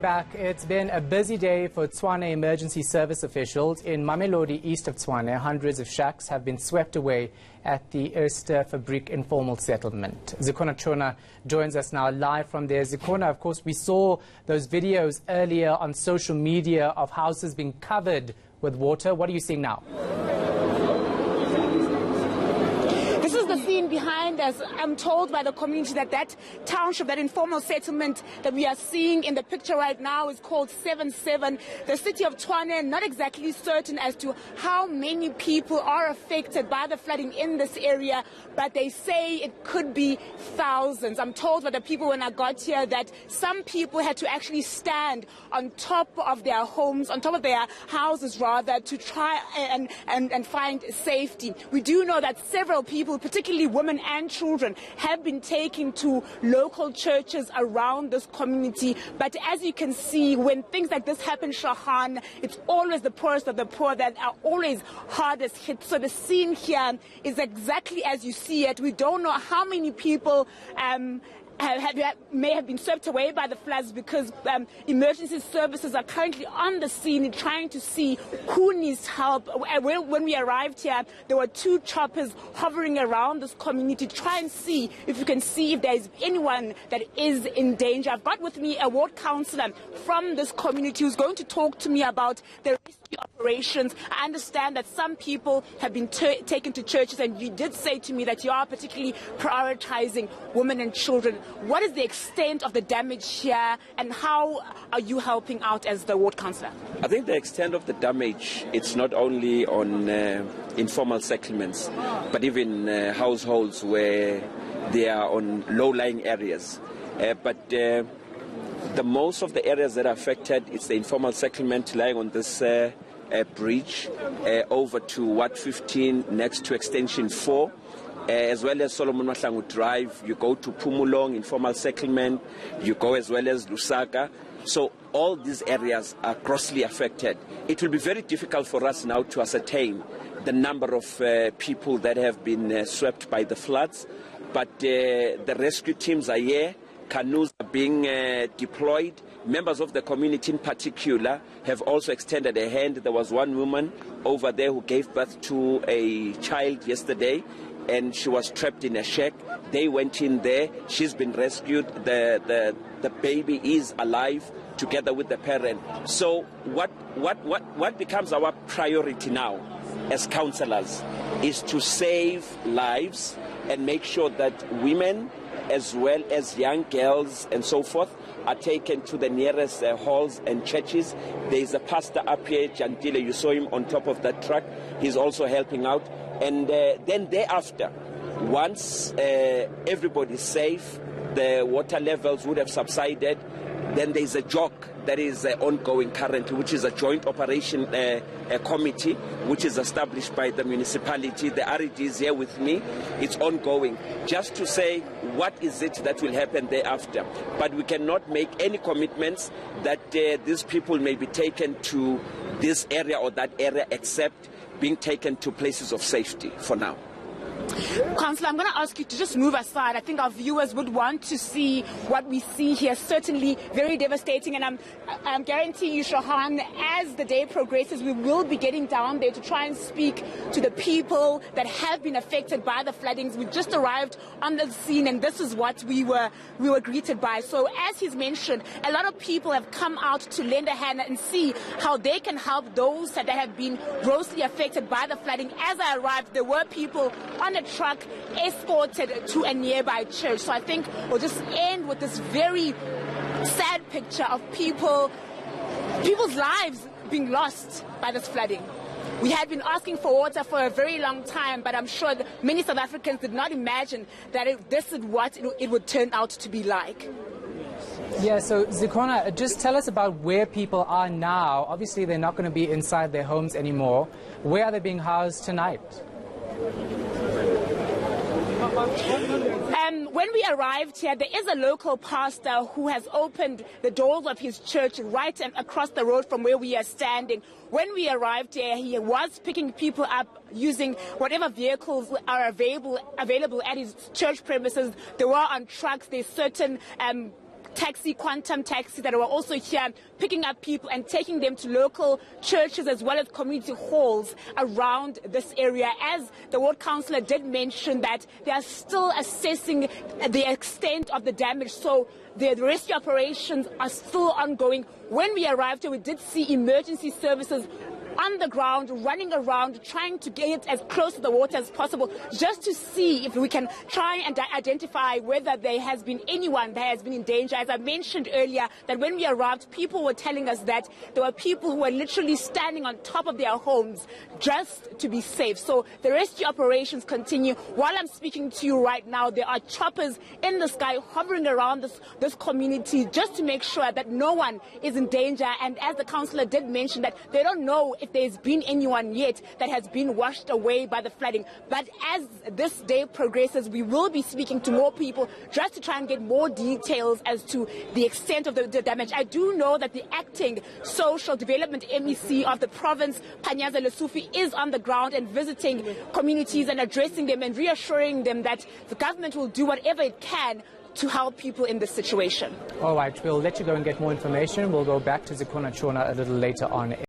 Back. It's been a busy day for Tshwane Emergency Service officials. In Mamelodi, east of Tshwane, hundreds of shacks have been swept away at the Eerste Fabrieke informal settlement. Zikhona Tshona joins us now live from there. Zikhona, of course, we saw those videos earlier on social media of houses being covered with water. What are you seeing now? This is the scene behind us. I'm told by the community that township, that informal settlement that we are seeing in the picture right now is called 77. The city of Tshwane, not exactly certain as to how many people are affected by the flooding in this area, but they say it could be thousands. I'm told by the people when I got here that some people had to actually stand on top of their homes, on top of their houses rather, to try and find safety. We do know that several people, particularly women and children, have been taken to local churches around this community. But as you can see, when things like this happen, Shahan, it's always the poorest of the poor that are always hardest hit. So the scene here is exactly as you see it. We don't know how many people may have been swept away by the floods because emergency services are currently on the scene trying to see who needs help. When we arrived here, there were 2 choppers hovering around this community to try and see if you can see if there is anyone that is in danger. I've got with me a ward councillor from this community who's going to talk to me about the rescue operations. I understand that some people have been taken to churches, and you did say to me that you are particularly prioritizing women and children. What is the extent of the damage here, and how are you helping out as the ward councillor? I think the extent of the damage, it's not only on informal settlements, but even households where they are on low-lying areas. But the most of the areas that are affected, it's the informal settlement lying on this bridge over to Ward 15 next to Extension 4. As well as Solomon Mahlangu Drive, you go to Pumulong, informal settlement, you go as well as Lusaka. So all these areas are grossly affected. It will be very difficult for us now to ascertain the number of people that have been swept by the floods. But the rescue teams are here, canoes are being deployed. Members of the community in particular have also extended a hand. There was one woman over there who gave birth to a child yesterday, and she was trapped in a shack. They went in there. She's been rescued. The baby is alive together with the parent. So what becomes our priority now as councillors is to save lives and make sure that women as well as young girls and so forth are taken to the nearest halls and churches. There is a pastor up here, Jantile, you saw him on top of that truck. He's also helping out. And then thereafter, once everybody's safe, the water levels would have subsided, then there's a JOC that is ongoing currently, which is a joint operation committee, which is established by the municipality. The RED is here with me. It's ongoing, just to say what is it that will happen thereafter. But we cannot make any commitments that these people may be taken to this area or that area, except being taken to places of safety for now. Councillor, I'm going to ask you to just move aside. I think our viewers would want to see what we see here. Certainly very devastating, and I'm guaranteeing you, Shahan, as the day progresses, we will be getting down there to try and speak to the people that have been affected by the floodings. We just arrived on the scene, and this is what we were greeted by. So as he's mentioned, a lot of people have come out to lend a hand and see how they can help those that have been grossly affected by the flooding. As I arrived, there were people on a truck escorted to a nearby church. So I think we'll just end with this very sad picture of people's lives being lost by this flooding. We had been asking for water for a very long time, but I'm sure that many South Africans did not imagine that this is what it would turn out to be like. Yeah, so Zikhona, just tell us about where people are now. Obviously, they're not going to be inside their homes anymore. Where are they being housed tonight? When we arrived here, there is a local pastor who has opened the doors of his church right across the road from where we are standing. When we arrived here, he was picking people up using whatever vehicles are available at his church premises. They were on trucks. There's certain taxi, Quantum Taxi, that were also here picking up people and taking them to local churches as well as community halls around this area. As the ward councillor did mention that they are still assessing the extent of the damage, so the rescue operations are still ongoing. When we arrived here, we did see emergency services on the ground, running around, trying to get as close to the water as possible, just to see if we can try and identify whether there has been anyone that has been in danger. As I mentioned earlier, that when we arrived, people were telling us that there were people who were literally standing on top of their homes just to be safe. So the rescue operations continue. While I'm speaking to you right now, there are choppers in the sky hovering around this community just to make sure that no one is in danger. And as the councillor did mention, that they don't know if there's been anyone yet that has been washed away by the flooding. But as this day progresses, we will be speaking to more people just to try and get more details as to the extent of the damage. I do know that the acting social development MEC of the province, Panyaza Lesufi, is on the ground and visiting communities and addressing them and reassuring them that the government will do whatever it can to help people in this situation. All right, we'll let you go and get more information. We'll go back to Tshwane a little later on.